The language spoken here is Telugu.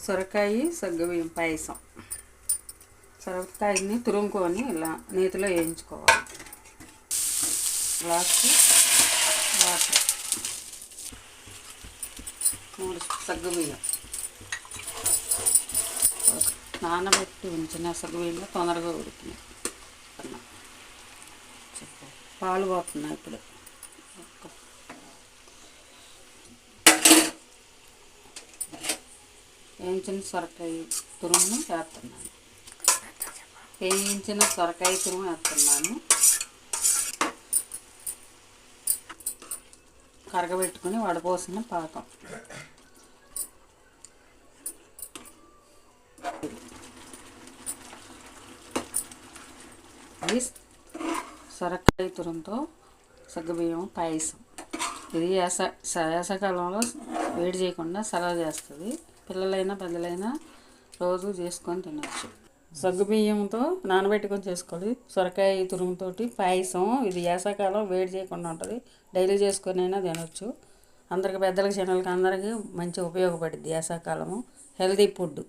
సొరకాయ సగ్గుబియ్యం పాయసం. సొరకాయని తురుముకొని ఇలా నేతిలో వేయించుకోవాలి. గ్లాసు వాటర్, 3 సగ్గుబియ్యం. నానబెట్టి ఉంచిన సగ్గుబియ్యంలో తొందరగా ఉడుకున్నాయి. పాలు పోతున్నాయి ఇప్పుడు. వేయించిన సొరకాయ తురుమును వేస్తున్నాను. వేయించిన సొరకాయ తురుము వేస్తున్నాను. కరగబెట్టుకుని వడపోసిన పాకం. ఇది సొరకాయ తురుముతో సగ్గుబియ్యం పాయసం. ఇది వేసవికాలంలో వేడి చేయకుండా సలవ చేస్తుంది. పిల్లలైనా పెద్దలైనా రోజు చేసుకొని తినచ్చు. సగ్గుబియ్యంతో నానబెట్టుకొని చేసుకోవాలి. సొరకాయ తురుముతోటి పాయసం. ఇది వేసవికాలం వేడి చేయకుండా ఉంటుంది. డైలీ చేసుకొని అయినా తినచ్చు. అందరికి, పెద్దలకి, చిన్నలకి అందరికీ మంచి ఉపయోగపడుద్ది. వేసవికాలము హెల్తీ ఫుడ్.